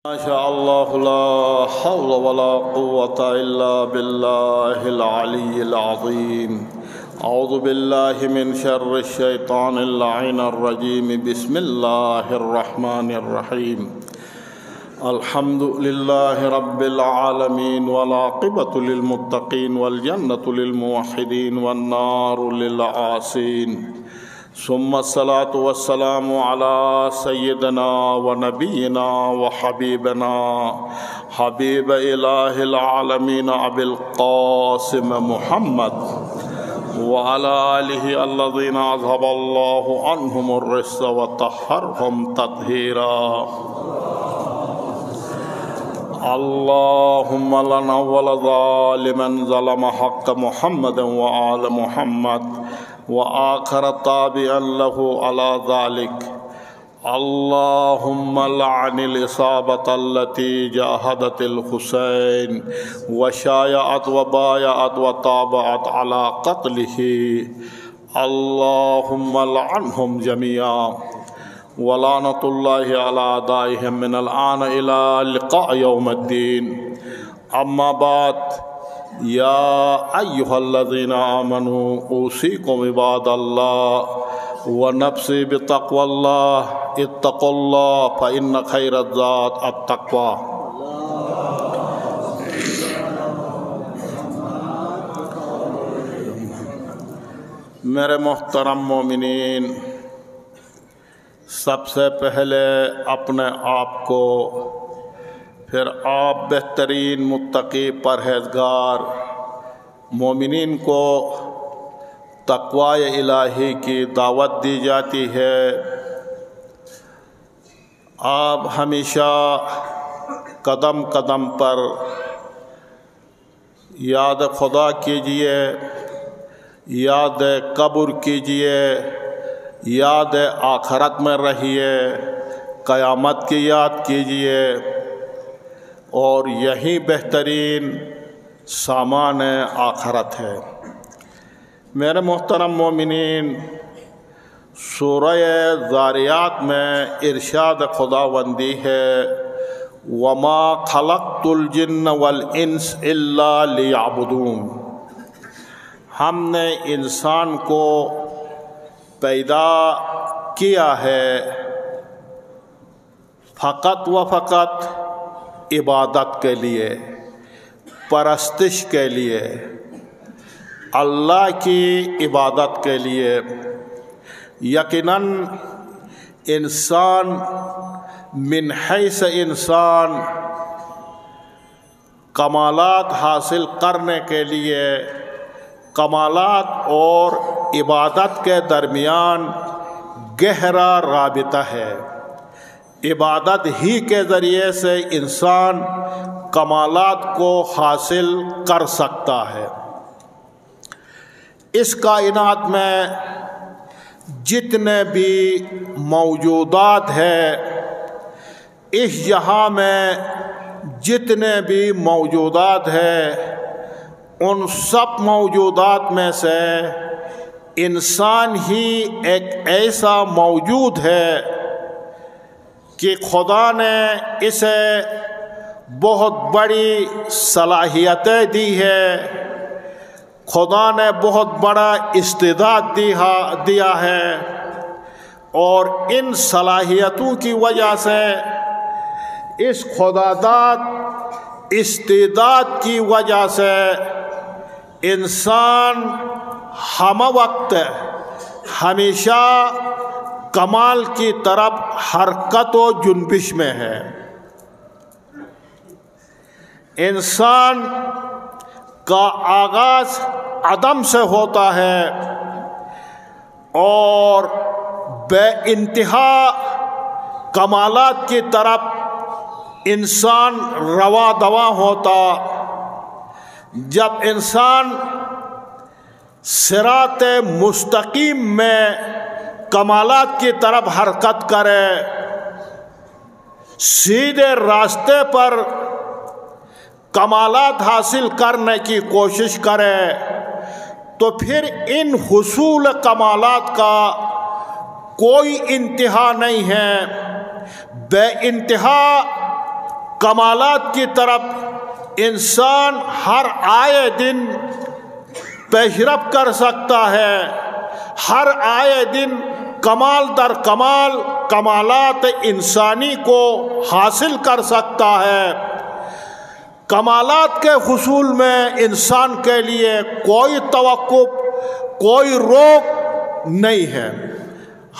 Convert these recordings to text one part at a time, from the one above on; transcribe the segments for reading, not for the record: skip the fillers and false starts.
ما شاء الله لا حول ولا قوة إلا بالله العلي العظيم. أعوذ بالله من شر الشيطان اللعين الرجيم. بسم الله الرحمن الرحيم. الحمد لله رب العالمين والعاقبة للمتقين والجنة للموحدين والنار للعاصين. ثم الصلاة والسلام على سيدنا ونبينا وحبيبنا حبيب إله العالمين أبي القاسم محمد وعلى آله الذين أذهب الله عنهم الرجس وطهرهم تطهيرا. اللهم لنا ولا ظالما ظلم حق محمد وآل محمد وآخر تابعا له على ذلك. اللهم لعن الإصابة التي جاهدت الحسين وشايعت وبايعت وتابعت على قتله. اللهم لعنهم جميعا ولعنة الله على أعدائهم من الآن إلى لقاء يوم الدين. أما بعد، يا أيها الذين آمنوا أوصيكم عباد الله ونفسي بتقوى الله. اتقوا الله فإن خير الزاد التقوى. میرے محترم مومنین، سب سے پہلے اپنے آپ کو، پھر آپ بہترین متقی پرہیزگار مومنین کو تقوی الہی کی دعوت دی جاتی ہے. آپ ہمیشہ قدم قدم پر یاد خدا کیجئے، یاد قبر کیجئے، یاد آخرت میں رہیے، قیامت کی یاد کیجئے، اور یہی بہترین سامان آخرت ہے. میرے محترم مومنین، سورہ ذاریات میں ارشاد خداوندی ہے: وَمَا خَلَقْتُ الْجِنَّ وَالْإِنسَ إِلَّا لِيَعْبُدُونَ. ہم نے انسان کو پیدا کیا ہے فقط و فقط عبادت کے لیے، پرستش کے لیے، اللہ کی عبادت کے لیے. یقیناً انسان من حیث انسان کمالات حاصل کرنے کے لیے، کمالات اور عبادت کے درمیان گہرا رابطہ ہے. عبادت ہی کے ذریعے سے انسان کمالات کو حاصل کر سکتا ہے. اس کائنات میں جتنے بھی موجودات ہیں، اس جہاں میں جتنے بھی موجودات ہیں، ان سب موجودات میں سے انسان ہی ایک ایسا موجود ہے کہ خدا نے اسے بہت بڑی صلاحیتیں دی ہے، خدا نے بہت بڑا استعداد دیا ہے، اور ان صلاحیتوں کی وجہ سے، اس خداداد استعداد کی وجہ سے انسان ہم وقت ہمیشہ کمال کی طرف حرکت و جنبش میں ہے. انسان کا آغاز عدم سے ہوتا ہے اور بے انتہا کمالات کی طرف انسان رواں دواں ہوتا. جب انسان صراط مستقیم میں کمالات کی طرف حرکت کرے، سیدھے راستے پر کمالات حاصل کرنے کی کوشش کرے، تو پھر ان حصول کمالات کا کوئی انتہا نہیں ہے. بے انتہا کمالات کی طرف انسان ہر آئے دن پیشرفت کر سکتا ہے، ہر آئے دن کمال در کمال کمالات انسانی کو حاصل کر سکتا ہے۔ کمالات کے حصول میں انسان کے لیے کوئی توقف، کوئی روک نہیں ہے،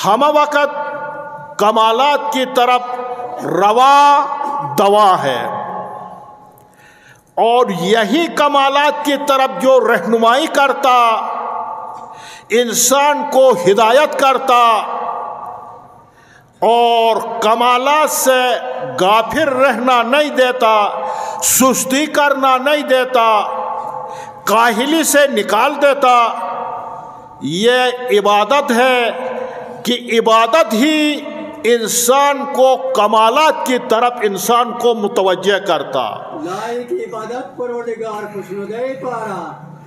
ہم وقت کمالات کی طرف روا دوا ہے، اور یہی کمالات کی طرف جو رہنمائی کرتا، انسان کو ہدایت کرتا اور کمالات سے غافل رہنا نہیں دیتا، سستی کرنا نہیں دیتا، کاہلی سے نکال دیتا، یہ عبادت ہے کہ عبادت ہی انسان کو کمالات کی طرف انسان کو متوجہ کرتا۔ لائق عبادت پروردگار خوشنودی پارا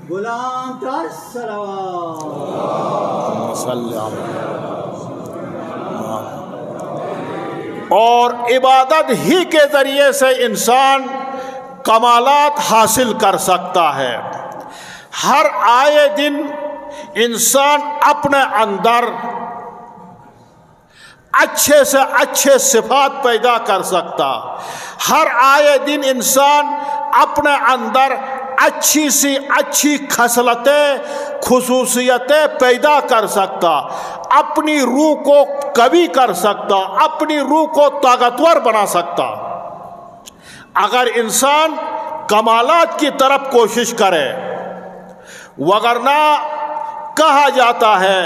غلام تر صلوات صلی اور عبادت ہی کے ذریعے سے انسان کمالات حاصل کر سکتا ہے۔ ہر آئے دن انسان اپنے اندر اچھے سے اچھے صفات پیدا کر سکتا، ہر آئے دن انسان اپنے اندر اچھی سی اچھی خصلتیں، خصوصیتیں پیدا کر سکتا، اپنی روح کو قوی کر سکتا، اپنی روح کو طاقتور بنا سکتا۔ اگر انسان کمالات کی طرف کوشش کرے، وگرنہ کہا جاتا ہے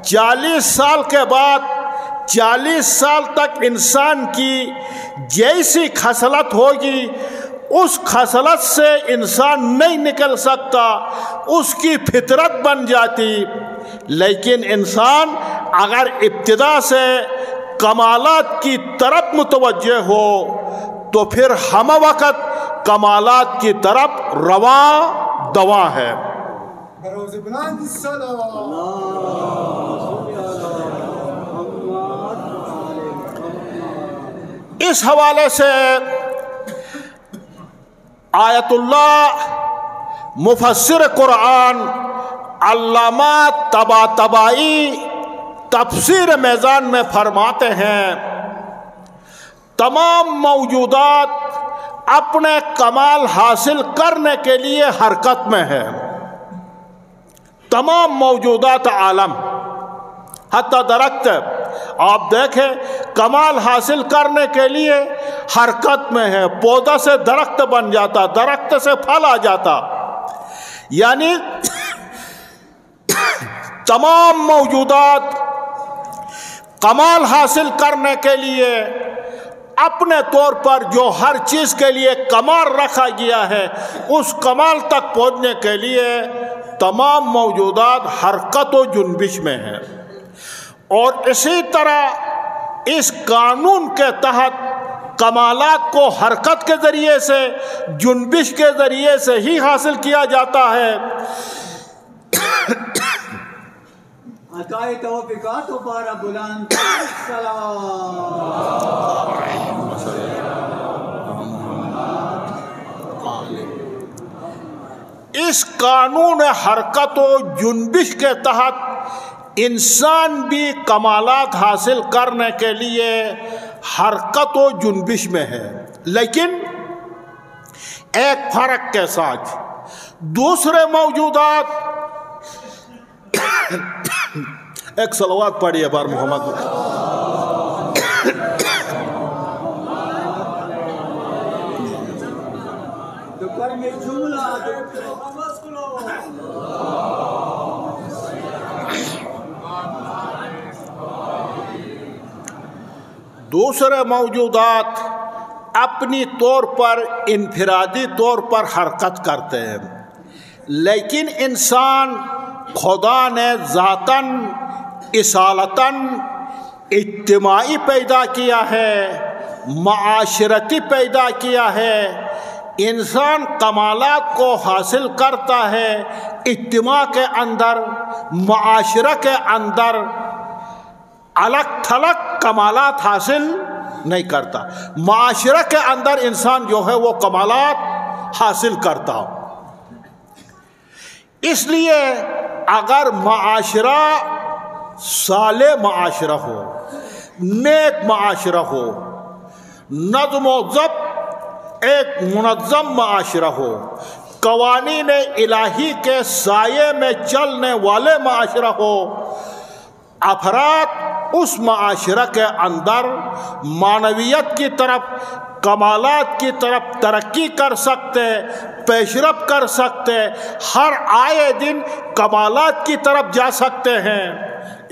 40 سال کے بعد 40 سال تک انسان کی جیسی خصلت ہوگی اس خصلت سے انسان نہیں نکل سکتا، اس کی فطرت بن جاتی۔ لیکن انسان اگر ابتدا سے کمالات کی طرف متوجہ ہو تو پھر ہم وقت کمالات کی طرف روا دوا ہے۔ اس حوالے سے آیت اللہ مفسر قرآن علامہ طباطبائی تفسیر میزان میں فرماتے ہیں تمام موجودات اپنے کمال حاصل کرنے کے لیے حرکت میں ہے، تمام موجودات عالم، حتی درخت آپ دیکھیں کمال حاصل کرنے کے لیے حرکت میں ہے، پودا سے درخت بن جاتا، درخت سے پھل آ جاتا، یعنی تمام موجودات کمال حاصل کرنے کے لیے اپنے طور پر جو ہر چیز کے لیے کمال رکھا گیا ہے اس کمال تک پہنچنے کے لیے تمام موجودات حرکت و جنبش میں ہیں۔ اور اسی طرح اس قانون کے تحت کمالات کو حرکت کے ذریعے سے، جنبش کے ذریعے سے ہی حاصل کیا جاتا ہے۔ عطائے توفیقات و پارا بلند اس قانون حرکت و جنبش کے تحت انسان بھی کمالات حاصل کرنے کے لیے حرکت و جنبش میں ہے، لیکن ایک فرق کے ساتھ دوسرے موجودات ایک صلوات پڑھیے بار محمد دوسرے موجودات اپنی طور پر انفرادی طور پر حرکت کرتے ہیں، لیکن انسان خدا نے ذاتاً اصالتاً اجتماعی پیدا کیا ہے، معاشرتی پیدا کیا ہے۔ انسان کمالات کو حاصل کرتا ہے اجتماع کے اندر، معاشرہ کے اندر، الگ تھلگ کمالات حاصل نہیں کرتا. معاشرہ کے اندر انسان جو ہے وہ کمالات حاصل کرتا ہو. اس لیے اگر معاشرہ صالح معاشرہ ہو، نیک معاشرہ ہو، نظم و ضبط ایک منظم معاشرہ ہو، قوانین الہی کے سائے میں چلنے والے معاشرہ ہو، افراد اس معاشرہ کے اندر معنویت کی طرف، کمالات کی طرف ترقی کر سکتے، پیش رفت کر سکتے، ہر آئے دن کمالات کی طرف جا سکتے ہیں.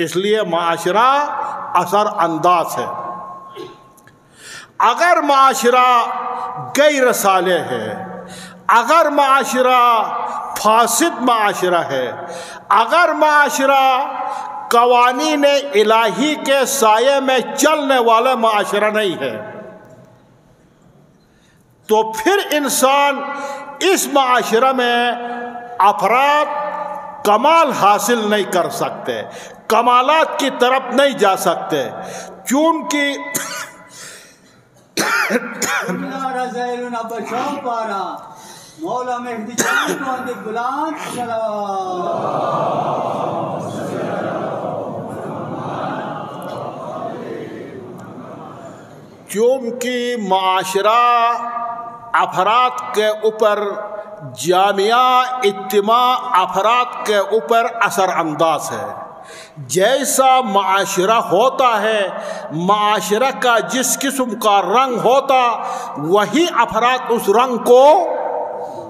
اس لیے معاشرہ اثر انداز ہے. اگر معاشرہ غیر صالح ہے، اگر معاشرہ فاسد معاشرہ ہے، اگر معاشرہ قوانین الہی کے سائے میں چلنے والا معاشرہ نہیں ہے، تو پھر انسان اس معاشرہ میں افراد کمال حاصل نہیں کر سکتے، کمالات کی طرف نہیں جا سکتے، چونکہ بچاؤ پارا مولا مہدی چاند بلند چونکہ معاشرہ افراد کے اوپر، جامعہ اجتماع افراد کے اوپر اثر انداز ہے. جیسا معاشرہ ہوتا ہے، معاشرہ کا جس قسم کا رنگ ہوتا، وہی افراد اس رنگ کو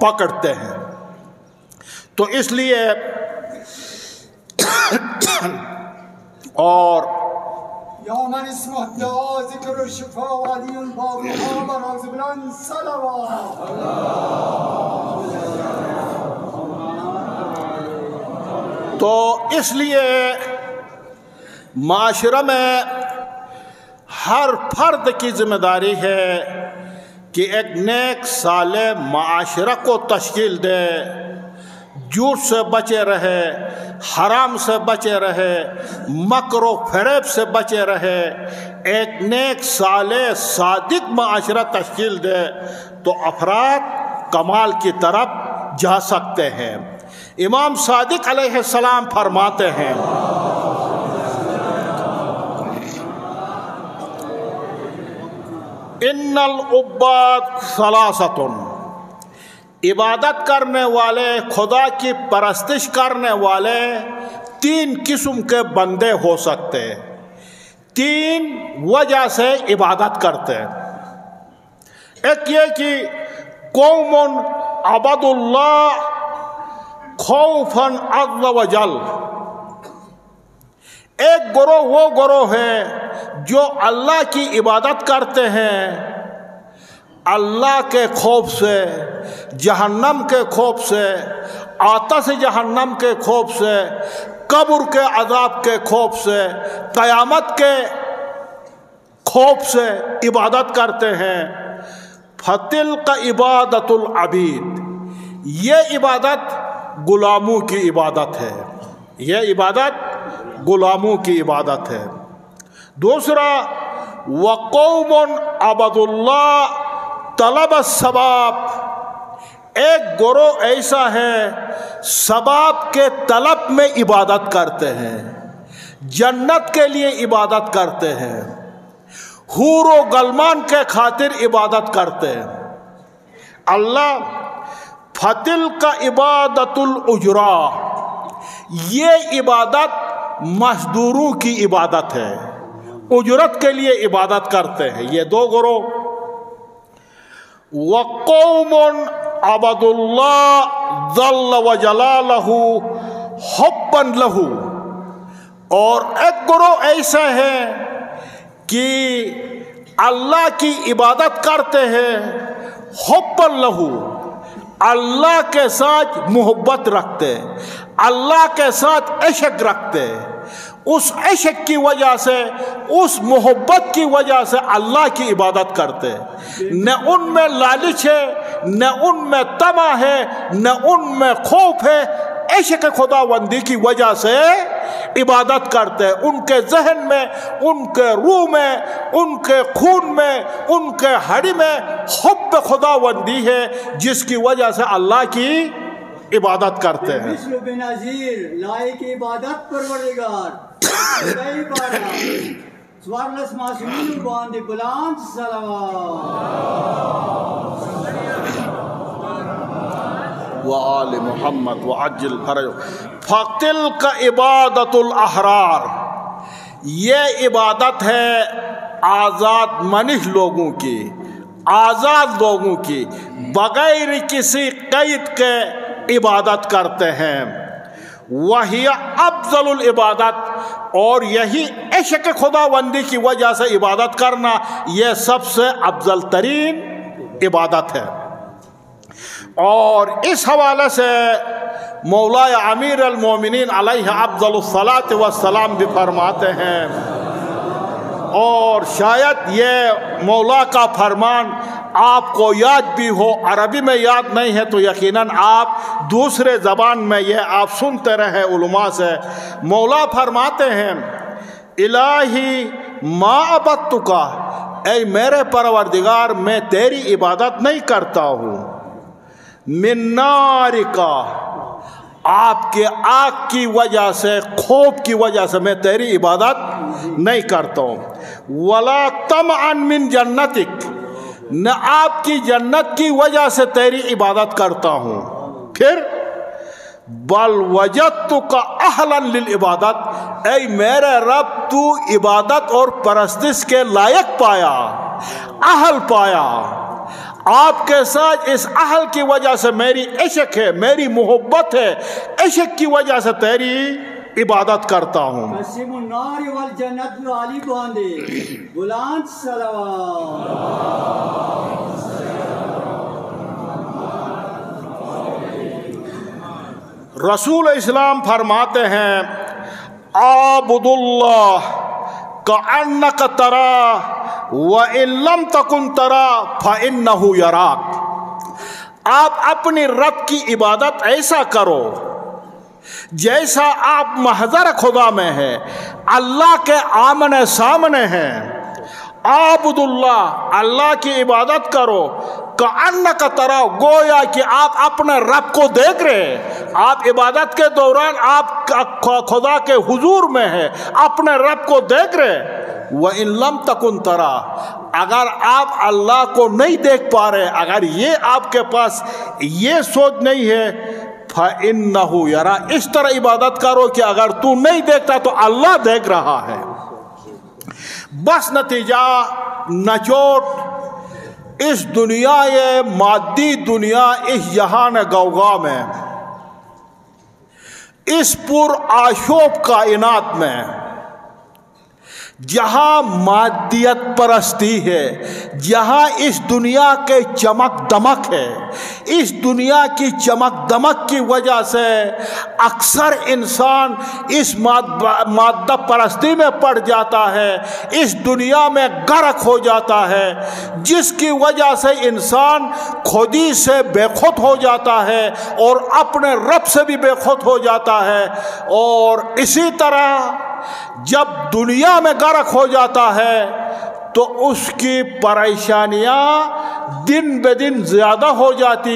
پکڑتے ہیں. تو اس لیے اور يوم اسم الدعاء ذكر الشفاء وعلي بابها براز بلند صلوات. تو اس لیے معاشرہ میں ہر فرد کی ذمہ داری ہے کہ ایک نیک صالح معاشرہ کو تشکیل دے، جھوٹ سے بچے رہے، حرام سے بچے رہے، مکر و فریب سے بچے رہے، ایک نیک صالح صادق معاشرہ تشکیل دے تو افراد کمال کی طرف جا سکتے ہیں. امام صادق علیہ السلام فرماتے ہیں ان العباد ثلاثۃ، عبادت کرنے والے، خدا کی پرستش کرنے والے تین قسم کے بندے ہو سکتے، تین وجہ سے عبادت کرتے. ایک یہ کہ قوم عبد اللہ خوفاً عز وجل، ایک گروہ وہ گروہ ہے جو اللہ کی عبادت کرتے ہیں اللہ کے خوف سے، جہنم کے خوف سے، آتش جہنم کے خوف سے، قبر کے عذاب کے خوف سے، قیامت کے خوف سے عبادت کرتے ہیں. فَتِلْكَ عبادت العبید، یہ عبادت غلاموں کی عبادت ہے، یہ عبادت غلاموں کی عبادت ہے. دوسرا وقوم عبد اللہ طلب الثواب، ایک گروہ ایسا ہے ثواب کے طلب میں عبادت کرتے ہیں، جنت کے لیے عبادت کرتے ہیں، حور و غلمان کے خاطر عبادت کرتے ہیں. اللہ فَتِلْكَ عبادت الاجرا، یہ عبادت مزدوروں کی عبادت ہے، اجرت کے لیے عبادت کرتے ہیں. یہ دو گروہ. وقوم عبد اللہ ذل وجلالہ حبا لہ، اور ایک گروہ ایسا ہے کہ اللہ کی عبادت کرتے ہیں حبا لہ، اللہ کے ساتھ محبت رکھتے، اللہ کے ساتھ عشق رکھتے، اس عشق کی وجہ سے، اس محبت کی وجہ سے اللہ کی عبادت کرتے. نہ ان میں لالچ ہے، نہ ان میں طمع ہے، نہ ان میں خوف ہے، عشق خداوندی کی وجہ سے عبادت کرتے ہیں. ان کے ذہن میں، ان کے روح میں، ان کے خون میں، ان کے ہڈی میں حب خداوندی ہے، جس کی وجہ سے اللہ کی عبادت کرتے ہیں. مثل بنظیر لائق عبادت پروردگار کئی بارہ سوارلس معصومین باندھ بلند صلوات وآل محمد وعجل فرج. فَتِلْكَ عبادت الاحرار، یہ عبادت ہے آزاد منش لوگوں کی، آزاد لوگوں کی، بغیر کسی قید کے عبادت کرتے ہیں. وہی افضل العبادت، اور یہی عشق خداوندی کی وجہ سے عبادت کرنا یہ سب سے افضل ترین عبادت ہے. اور اس حوالے سے مولا امیر المومنین علیہ افضل الصلاۃ والسلام بھی فرماتے ہیں، اور شاید یہ مولا کا فرمان آپ کو یاد بھی ہو، عربی میں یاد نہیں ہے تو یقیناً آپ دوسرے زبان میں یہ آپ سنتے رہے علماء سے. مولا فرماتے ہیں الہی ما عبدتک، اے میرے پروردگار میں تیری عبادت نہیں کرتا ہوں، من نارک، آپ کے آگ کی وجہ سے، خوف کی وجہ سے میں تیری عبادت نہیں کرتا ہوں. ولا طمعا من جنتک، نہ آپ کی جنت کی وجہ سے تیری عبادت کرتا ہوں. پھر بل وجدتک اہلا للعبادت، اے میرے رب تو عبادت اور پرستش کے لائق پایا، اہل پایا. آپ کے ساتھ اس اہل کی وجہ سے میری عشق ہے، میری محبت ہے، عشق کی وجہ سے تیری عبادت کرتا ہوں. قسم النار والجنت علی باندھے بلند صلوات. رسول اسلام فرماتے ہیں عابد اللہ کأنک تراہ وَإِن لَمْ تَكُنْ تَرَى فَإِنَّهُ يَرَاكَ. آپ اپنی رب کی عبادت ایسا کرو جیسا آپ محضر خدا میں ہے، اللہ کے آمنے سامنے ہیں. عابد اللہ، اللہ کی عبادت کرو، کأنک تراہ، گویا کہ آپ اپنے رب کو دیکھ رہے. آپ عبادت کے دوران آپ خدا کے حضور میں ہیں، اپنے رب کو دیکھ رہے. وَإِن لَمْ تَكُنْ تَرَى، اگر آپ اللہ کو نہیں دیکھ پا رہے، اگر یہ آپ کے پاس یہ سوچ نہیں ہے، فَإِنَّهُ يَرَى، اس طرح عبادت کرو کہ اگر تو نہیں دیکھتا تو اللہ دیکھ رہا ہے. بس نتیجہ نچوٹ اس دنیا یہ مادی دنیا، اس جہان غوغا میں، اس پر آشوب کائنات میں، جہاں مادیت پرستی ہے، جہاں اس دنیا کے چمک دمک ہے، اس دنیا کی چمک دمک کی وجہ سے اکثر انسان اس مادہ پرستی میں پڑ جاتا ہے، اس دنیا میں غرق ہو جاتا ہے، جس کی وجہ سے انسان خودی سے بے خود ہو جاتا ہے اور اپنے رب سے بھی بے خود ہو جاتا ہے. اور اسی طرح جب دنیا میں غرق ہو جاتا ہے تو اس کی پریشانیاں دن بہ دن زیادہ ہو جاتی،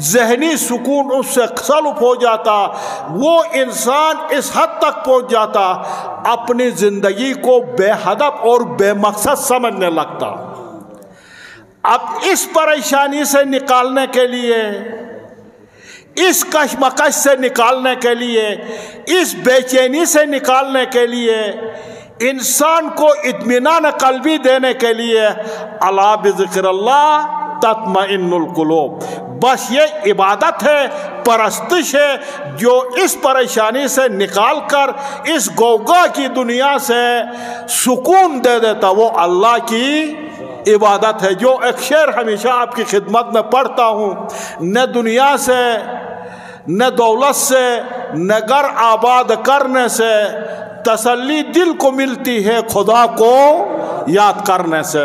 ذہنی سکون اس سے سلب ہو جاتا. وہ انسان اس حد تک پہنچ جاتا اپنی زندگی کو بے ہدف اور بے مقصد سمجھنے لگتا. اب اس پریشانی سے نکالنے کے لیے، اس کشمکش سے نکالنے کے لیے، اس بے چینی سے نکالنے کے لیے، انسان کو اطمینان قلبی دینے کے لیے الا بذکر اللہ تطمئن القلوب، بس یہ عبادت ہے، پرستش ہے، جو اس پریشانی سے نکال کر اس غوغا کی دنیا سے سکون دے دیتا، وہ اللہ کی عبادت ہے. جو ایک شعر ہمیشہ آپ کی خدمت میں پڑھتا ہوں، نہ دنیا سے، نہ دولت سے، نہ گھر آباد کرنے سے تسلی دل کو ملتی ہے خدا کو یاد کرنے سے.